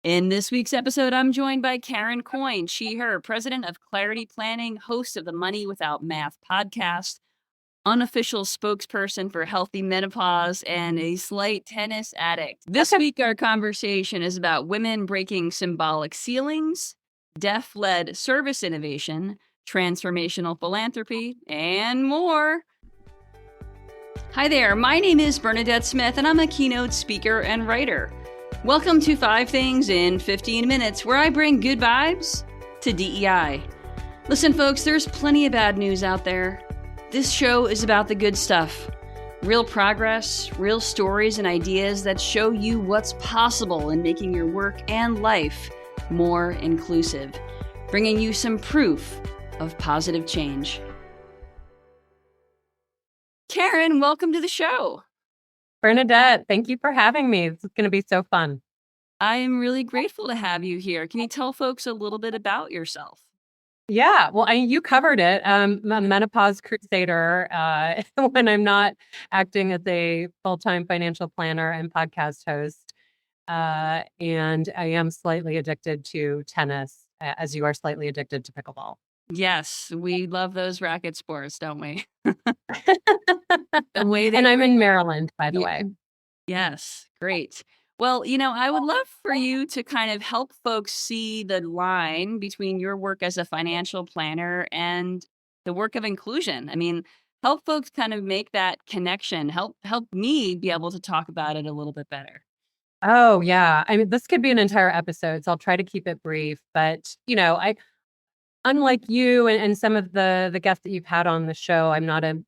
In this week's episode, I'm joined by Karen Coyne, she, her, president of Clarity Planning, host of the Money Without Math podcast, unofficial spokesperson for healthy menopause, and a slight tennis addict. This week, our conversation is about women breaking symbolic ceilings, deaf-led service innovation, transformational philanthropy, and more. Hi there, my name is Bernadette Smith, and I'm a keynote speaker and writer. Welcome to 5 Things in 15 Minutes, where I bring good vibes to DEI. Listen, folks, there's plenty of bad news out there. This show is about the good stuff. Real progress, real stories and ideas that show you what's possible in making your work and life more inclusive, bringing you some proof of positive change. Karen, welcome to the show. Bernadette, thank you for having me. This is going to be so fun. I am really grateful to have you here. Can you tell folks a little bit about yourself? Yeah, well, you covered it. I'm a menopause crusader when I'm not acting as a full-time financial planner and podcast host. And I am slightly addicted to tennis, as you are slightly addicted to pickleball. Yes, we love those racket sports, don't we? And I'm in Maryland, by the way. Yes, great. Well, I would love for you to kind of help folks see the line between your work as a financial planner and the work of inclusion. I mean, help folks kind of make that connection. Help me be able to talk about it a little bit better. Oh, yeah. I mean, this could be an entire episode, so I'll try to keep it brief. But, unlike you and some of the guests that you've had on the show, I'm not an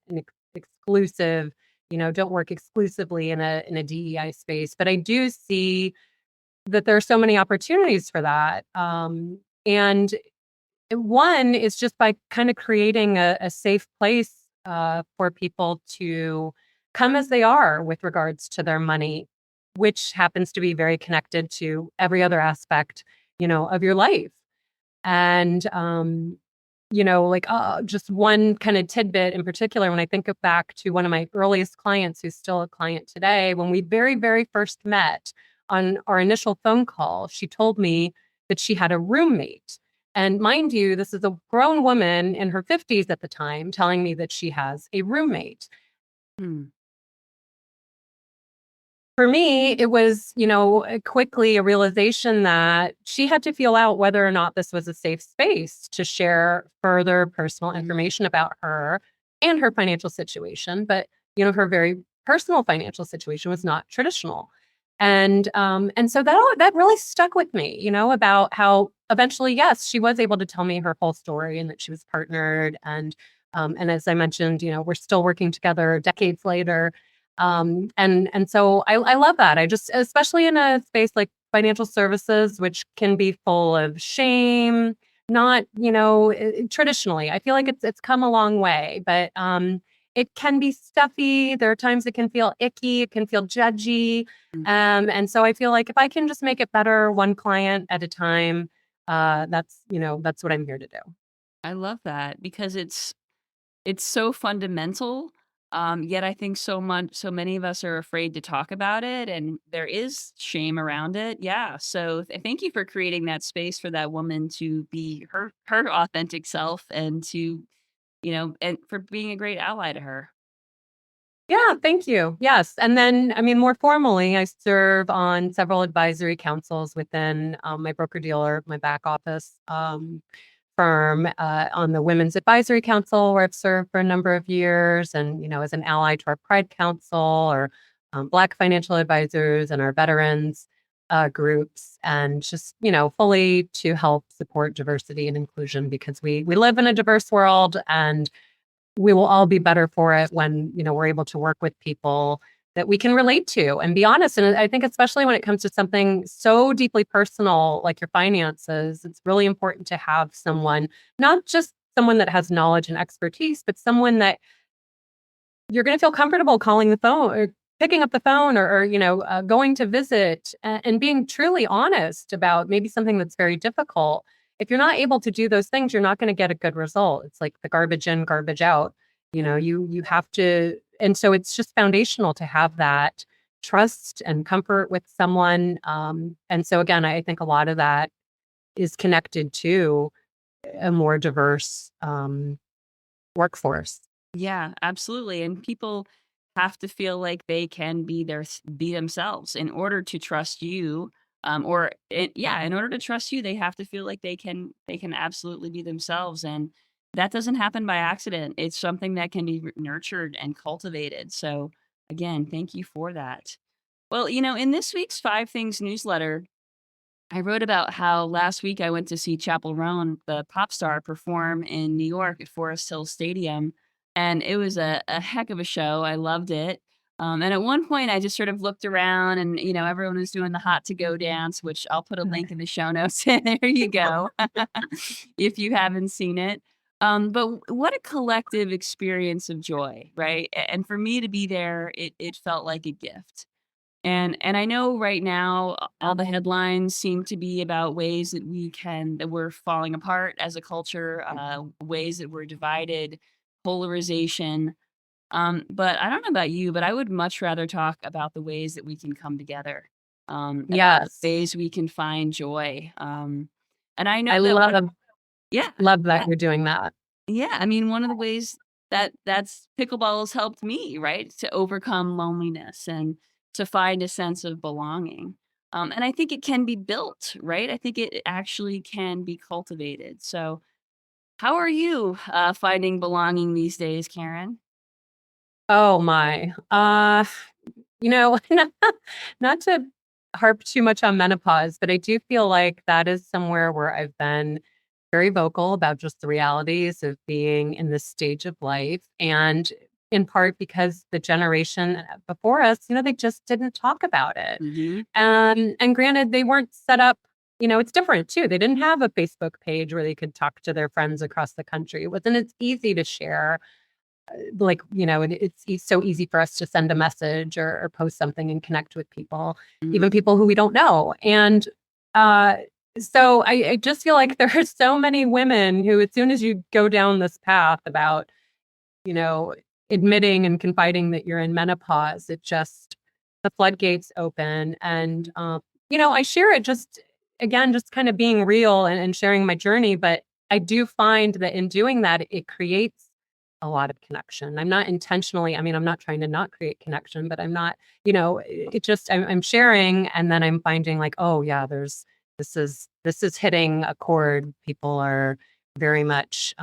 exclusive, don't work exclusively in a DEI space, but I do see that there are so many opportunities for that. And one is just by kind of creating a safe place for people to come as they are with regards to their money, which happens to be very connected to every other aspect, of your life. And, just one kind of tidbit in particular, when I think back to one of my earliest clients, who's still a client today, when we very, very first met on our initial phone call, she told me that she had a roommate. And mind you, this is a grown woman in her 50s at the time telling me that she has a roommate. For me, it was, quickly a realization that she had to feel out whether or not this was a safe space to share further personal information about her and her financial situation. But, her very personal financial situation was not traditional. And so that really stuck with me, about how eventually, yes, she was able to tell me her whole story and that she was partnered. And as I mentioned, we're still working together decades later. And so I love that. I just, especially in a space like financial services, which can be full of shame, not, traditionally, I feel like it's come a long way, but, it can be stuffy. There are times it can feel icky. It can feel judgy. And so I feel like if I can just make it better one client at a time, that's what I'm here to do. I love that because it's so fundamental. Yet I think so many of us are afraid to talk about it, and there is shame around it. Yeah. So thank you for creating that space for that woman to be her authentic self and to, and for being a great ally to her. Yeah, thank you. Yes. And then, more formally, I serve on several advisory councils within my broker-dealer, my back office firm, on the Women's Advisory Council, where I've served for a number of years, and, as an ally to our Pride Council or Black financial advisors and our veterans groups, and just, fully to help support diversity and inclusion, because we live in a diverse world, and we will all be better for it when, we're able to work with people that we can relate to and be honest. And I think especially when it comes to something so deeply personal like your finances, it's really important to have someone, not just someone that has knowledge and expertise, but someone that you're going to feel comfortable calling the phone or picking up the phone or going to visit and being truly honest about maybe something that's very difficult. If you're not able to do those things, you're not going to get a good result. It's like the garbage in, garbage out. You have to, and so it's just foundational to have that trust and comfort with someone. And so again, I think a lot of that is connected to a more diverse workforce. Yeah, absolutely. And people have to feel like they can be themselves in order to trust you. In order to trust you, they have to feel like they can absolutely be themselves. And that doesn't happen by accident. It's something that can be nurtured and cultivated. So again, thank you for that. Well, in this week's 5 Things newsletter, I wrote about how last week I went to see Chappell Roan, the pop star, perform in New York at Forest Hill Stadium, and it was a heck of a show. I loved it. And at one point, I just sort of looked around, and everyone was doing the hot to go dance, which I'll put a link in the show notes. There you go, if you haven't seen it. But what a collective experience of joy, right? And for me to be there, it felt like a gift. And I know right now all the headlines seem to be about ways that we're falling apart as a culture, ways that we're divided, polarization. But I don't know about you, but I would much rather talk about the ways that we can come together, about Yes. ways we can find joy. And I know I that yeah, love that you're doing that. yeah, I mean, one of the ways that's pickleball has helped me, right, to overcome loneliness and to find a sense of belonging. And I think it can be built, right? I think it actually can be cultivated. So, how are you finding belonging these days, Karen? Oh my. Not, not to harp too much on menopause, but I do feel like that is somewhere where I've been very vocal about just the realities of being in this stage of life. And in part because the generation before us, they just didn't talk about it. Hmm. And granted, they weren't set up, it's different too. They didn't have a Facebook page where they could talk to their friends across the country. It wasn't as easy to share like it's so easy for us to send a message or post something and connect with people, Hmm. even people who we don't know. And uh so I just feel like there are so many women who, as soon as you go down this path about you know admitting and confiding that you're in menopause, it just the floodgates open. And I share it, just again, just kind of being real and sharing my journey. But I do find that in doing that, it creates a lot of connection. I'm not intentionally, I mean, I'm not trying to not create connection, but I'm not, it just, I'm sharing, and then I'm finding like, oh yeah, this is hitting a chord. People are very much,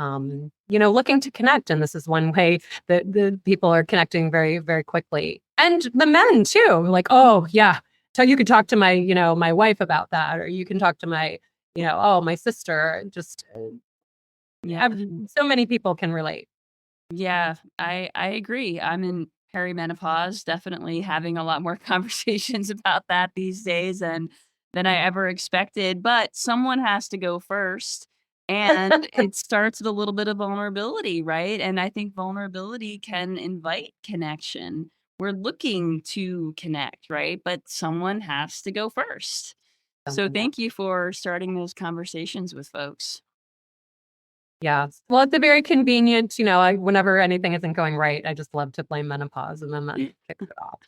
looking to connect. And this is one way that the people are connecting very, very quickly. And the men too, like, oh yeah, so you could talk to my, my wife about that, or you can talk to my, oh, my sister. Just Yeah. so many people can relate. Yeah, I agree. I'm in perimenopause, definitely having a lot more conversations about that these days than I ever expected, but someone has to go first. And it starts with a little bit of vulnerability, right? And I think vulnerability can invite connection. We're looking to connect, right? But someone has to go first. So Someone else. thank you for starting those conversations with folks. Yeah. Well, it's a very convenient, whenever anything isn't going right, I just love to blame menopause, and then that kicks it off.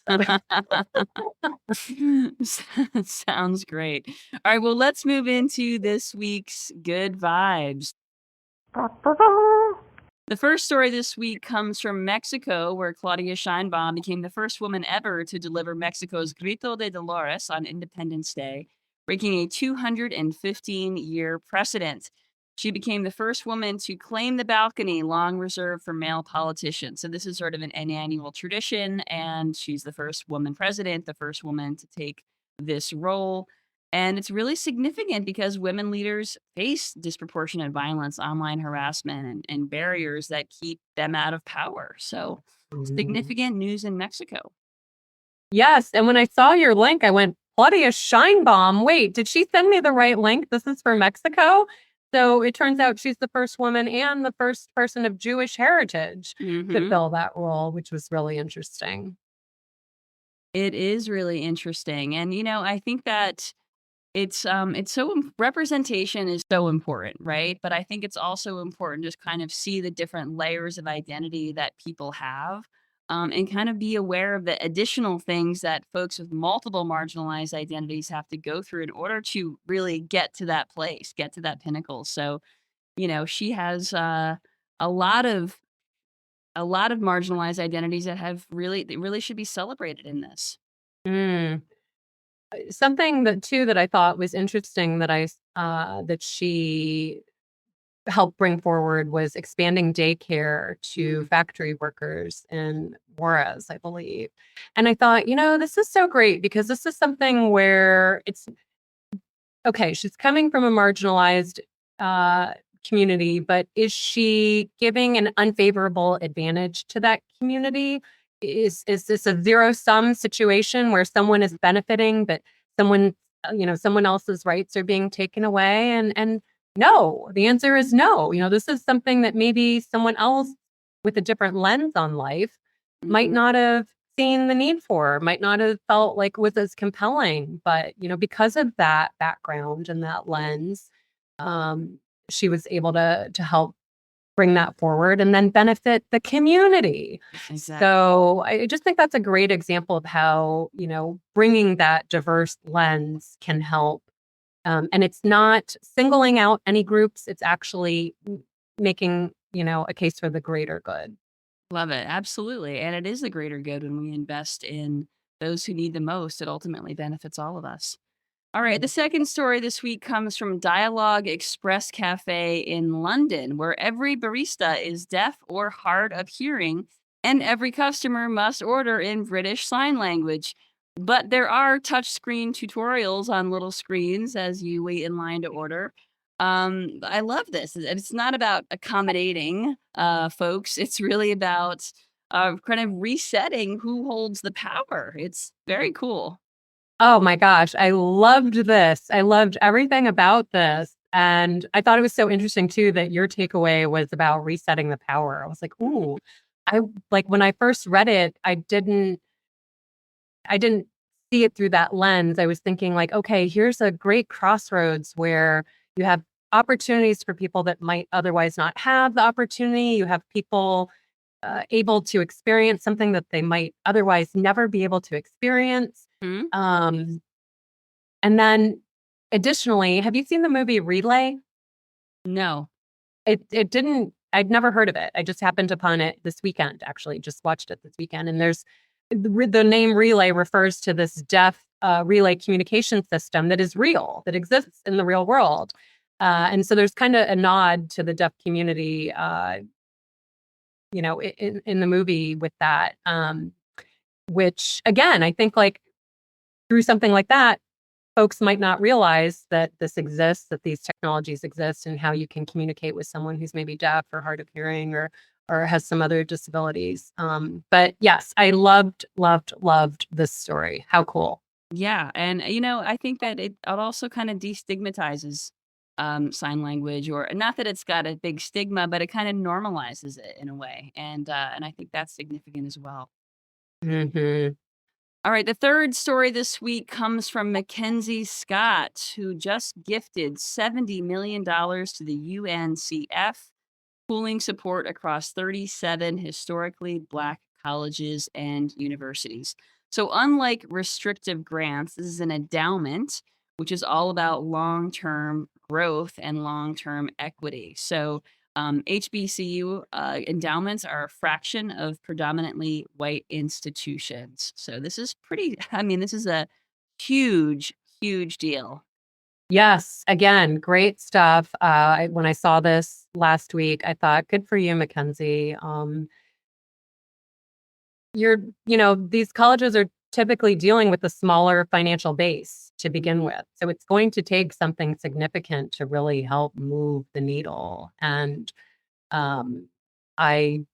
Sounds great. All right, well, let's move into this week's good vibes. The first story this week comes from Mexico, where Claudia Sheinbaum became the first woman ever to deliver Mexico's Grito de Dolores on Independence Day, breaking a 215-year precedent. She became the first woman to claim the balcony long reserved for male politicians. So this is sort of an annual tradition, and she's the first woman president, the first woman to take this role. And it's really significant because women leaders face disproportionate violence, online harassment, and barriers that keep them out of power. So, Mhm. significant news in Mexico. Yes. And when I saw your link, I went, Claudia Scheinbaum. Wait, did she send me the right link? This is for Mexico. So it turns out she's the first woman and the first person of Jewish heritage to Hmm. fill that role, which was really interesting. It is really interesting. And, I think that it's representation is so important, right? But I think it's also important to just kind of see the different layers of identity that people have. and kind of be aware of the additional things that folks with multiple marginalized identities have to go through in order to really get to that place, get to that pinnacle. So, she has a lot of marginalized identities that really should be celebrated in this. Mm. Something that I thought was interesting that that she helped bring forward was expanding daycare to factory workers in Juarez, I believe. And I thought, this is so great because this is something where it's okay, she's coming from a marginalized uh, community, but is she giving an unfavorable advantage to that community? Is this a zero sum situation where someone is benefiting, but someone someone else's rights are being taken away? And no, the answer is no. This is something that maybe someone else with a different lens on life might not have seen the need for, might not have felt like was as compelling. But, because of that background and that lens, she was able to help bring that forward and then benefit the community. Exactly. So I just think that's a great example of how, bringing that diverse lens can help. And it's not singling out any groups. It's actually making, a case for the greater good. Love it. Absolutely. And it is the greater good when we invest in those who need the most. It ultimately benefits all of us. All right. The second story this week comes from Dialogue Express Cafe in London, where every barista is deaf or hard of hearing, and every customer must order in British Sign Language. But there are touchscreen tutorials on little screens as you wait in line to order. I love this. It's not about accommodating folks. It's really about kind of resetting who holds the power. It's very cool. Oh my gosh, I loved this. I loved everything about this. And I thought it was so interesting too that your takeaway was about resetting the power. I was like, ooh, I like when I first read it, I didn't see it through that lens. I was thinking like, okay, here's a great crossroads where you have opportunities for people that might otherwise not have the opportunity. You have people able to experience something that they might otherwise never be able to experience. Hmm? Um, and then additionally, have you seen the movie Relay? No. It didn't, I'd never heard of it. I just happened upon it this weekend, actually, just watched it this weekend. And there's the name Relay refers to this deaf relay communication system that is real, that exists in the real world. And so there's kind of a nod to the deaf community, in the movie with that, which again, I think like through something like that, folks might not realize that this exists, that these technologies exist, and how you can communicate with someone who's maybe deaf or hard of hearing or has some other disabilities. But yes, I loved this story. How cool. Yeah. And, I think that it also kind of destigmatizes sign language, or not that it's got a big stigma, but it kind of normalizes it in a way. And I think that's significant as well. Hmm. All right, the third story this week comes from Mackenzie Scott, who just gifted $70 million to the UNCF, pooling support across 37 historically Black colleges and universities. So, unlike restrictive grants, this is an endowment, which is all about long term growth and long term equity. So, HBCU endowments are a fraction of predominantly white institutions. So, this is this is a huge, huge deal. Yes, again, great stuff. When I saw this last week, I thought, good for you, Mackenzie. These colleges are typically dealing with a smaller financial base to begin with. So it's going to take something significant to really help move the needle. And um, I,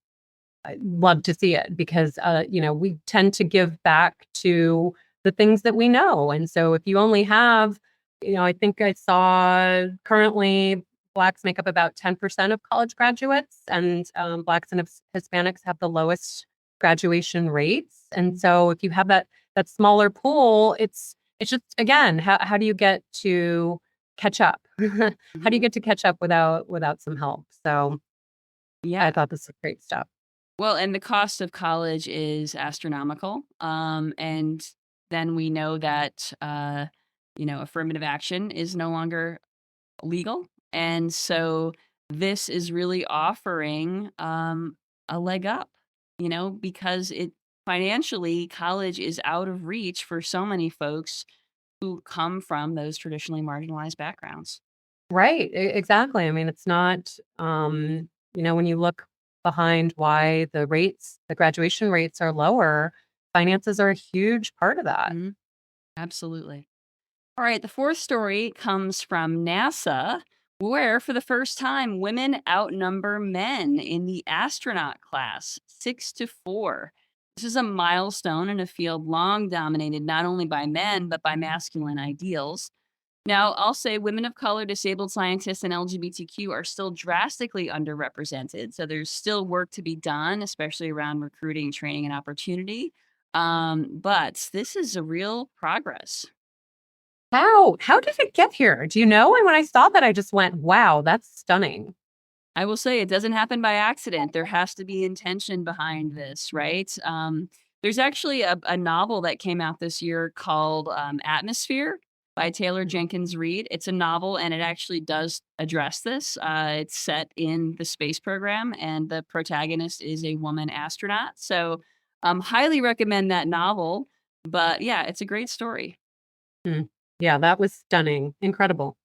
I love to see it because, we tend to give back to the things that we know. And so if you only have, I think I saw currently Blacks make up about 10% of college graduates, and Blacks and Hispanics have the lowest graduation rates. And so if you have that smaller pool, it's just again, how do you get to catch up? How do you get to catch up without some help? So Yeah. I thought this was great stuff. Well, and the cost of college is astronomical. And then we know that, affirmative action is no longer legal. And so this is really offering a leg up, because it financially, college is out of reach for so many folks who come from those traditionally marginalized backgrounds. Right, exactly. I mean, it's not, when you look behind why the graduation rates are lower, finances are a huge part of that. Mhm. Absolutely. All right, the fourth story comes from NASA, where for the first time, women outnumber men in the astronaut class, 6-4. This is a milestone in a field long dominated not only by men, but by masculine ideals. Now, I'll say women of color, disabled scientists, and LGBTQ are still drastically underrepresented. So there's still work to be done, especially around recruiting, training, and opportunity. But this is a real progress. How did it get here? Do you know? And when I saw that, I just went, wow, that's stunning. I will say it doesn't happen by accident. There has to be intention behind this, right? There's actually a novel that came out this year called Atmosphere by Taylor Jenkins Reid. It's a novel and it actually does address this. It's set in the space program and the protagonist is a woman astronaut. So, highly recommend that novel. But yeah, it's a great story. Hmm. Yeah, that was stunning. Incredible.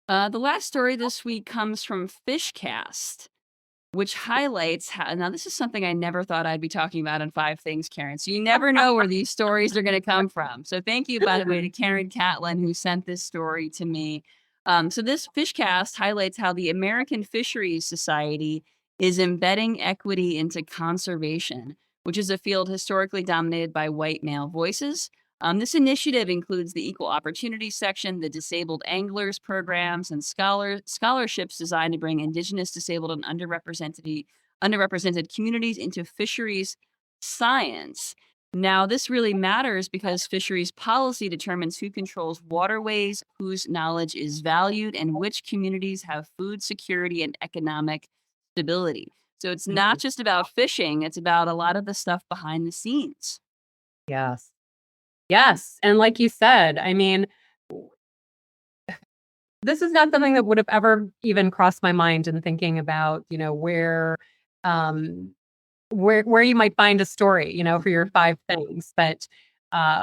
The last story this week comes from Fishcast, which highlights how now this is something I never thought I'd be talking about in 5 things, Karen. So you never know where these stories are gonna come from. So thank you, by the way, to Karen Catlin, who sent this story to me. So this Fishcast highlights how the American Fisheries Society is embedding equity into conservation, which is a field historically dominated by white male voices. This initiative includes the Equal Opportunity Section, the Disabled Anglers programs, and scholarships designed to bring Indigenous, disabled, and underrepresented communities into fisheries science. Now, this really matters because fisheries policy determines who controls waterways, whose knowledge is valued, and which communities have food security and economic stability. So it's not just about fishing, it's about a lot of the stuff behind the scenes. Yes. Yes. And like you said, I mean, this is not something that would have ever even crossed my mind in thinking about, um, where you might find a story, for your 5 things. But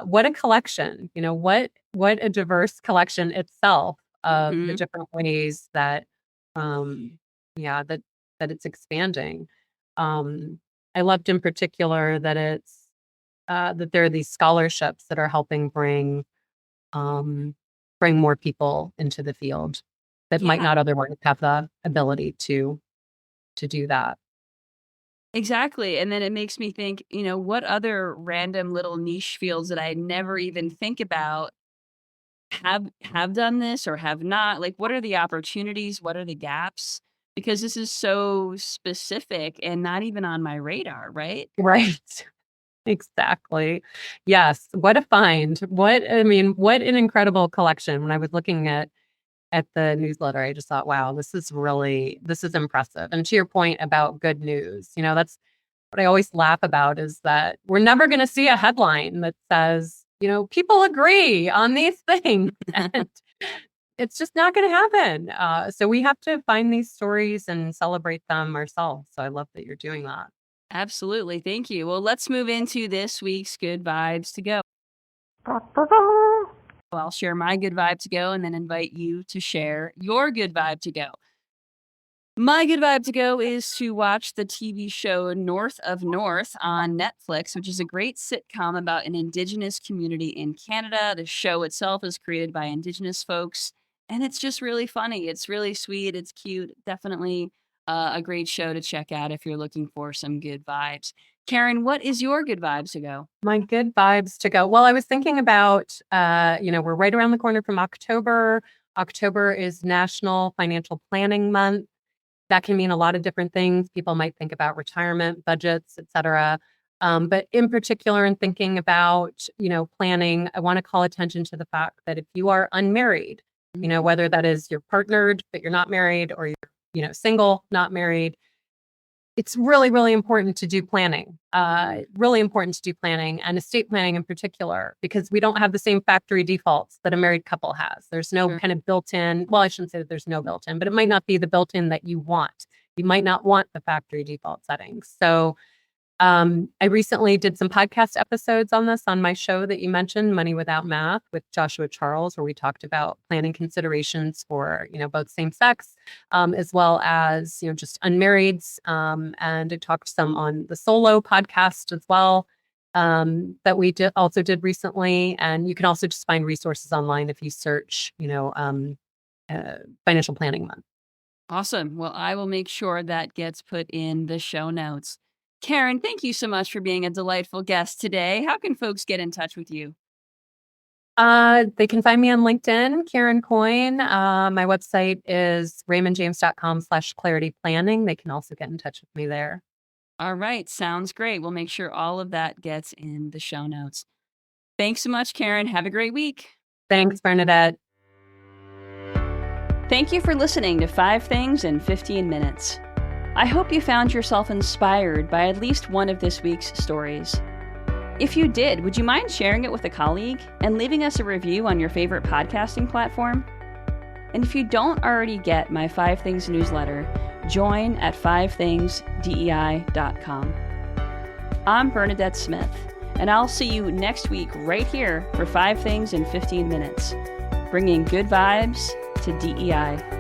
what a collection, what a diverse collection itself of the Mhm. different ways that, um, yeah, that it's expanding. Um, I loved in particular that that there are these scholarships that are helping um, bring more people into the field that might Yeah. not otherwise have the ability to do that. Exactly, and then it makes me think, what other random little niche fields that I never even think about have done this or have not? Like, what are the opportunities? What are the gaps? Because this is so specific and not even on my radar, right? Right. Exactly. Yes. What a find. What an incredible collection. When I was looking at the newsletter, I just thought, wow, this is impressive. And to your point about good news, that's what I always laugh about is that we're never going to see a headline that says, people agree on these things. And it's just not going to happen. So we have to find these stories and celebrate them ourselves. So I love that you're doing that. Absolutely. Thank you. Well, let's move into this week's good vibes to go. I'll share my good vibe to go and then invite you to share your good vibe to go. My good vibe to go is to watch the TV show North of North on Netflix, which is a great sitcom about an Indigenous community in Canada. The show itself is created by Indigenous folks, and it's just really funny. It's really sweet. It's cute. Definitely a great show to check out if you're looking for some good vibes. Karen, what is your good vibes to go? My good vibes to go. Well, I was thinking about, we're right around the corner from October. October is National Financial Planning Month. That can mean a lot of different things. People might think about retirement, budgets, et cetera. But in particular, in thinking about, planning, I want to call attention to the fact that if you are unmarried, Mhm. whether that is you're partnered, but you're not married, or you're, single, not married, it's really, really important to do planning, really important to do planning and estate planning in particular, because we don't have the same factory defaults that a married couple has. There's no Sure. kind of built-in, well, I shouldn't say that there's no built-in, but it might not be the built-in that you want. You might not want the factory default settings. So I recently did some podcast episodes on this on my show that you mentioned, Money Without Math, with Joshua Charles, where we talked about planning considerations for, both same sex, as well as, just unmarrieds. And I talked some on the solo podcast as well, that we also did recently. And you can also just find resources online if you search, Financial Planning Month. Awesome. Well, I will make sure that gets put in the show notes. Karen, thank you so much for being a delightful guest today. How can folks get in touch with you? They can find me on LinkedIn, Karen Coyne. My website is raymondjames.com/clarityplanning. They can also get in touch with me there. All right. Sounds great. We'll make sure all of that gets in the show notes. Thanks so much, Karen. Have a great week. Thanks, Bernadette. Thank you for listening to 5 Things in 15 Minutes. I hope you found yourself inspired by at least one of this week's stories. If you did, would you mind sharing it with a colleague and leaving us a review on your favorite podcasting platform? And if you don't already get my 5 Things newsletter, join at 5thingsdei.com. I'm Bernadette Smith, and I'll see you next week right here for 5 Things in 15 Minutes, bringing good vibes to DEI.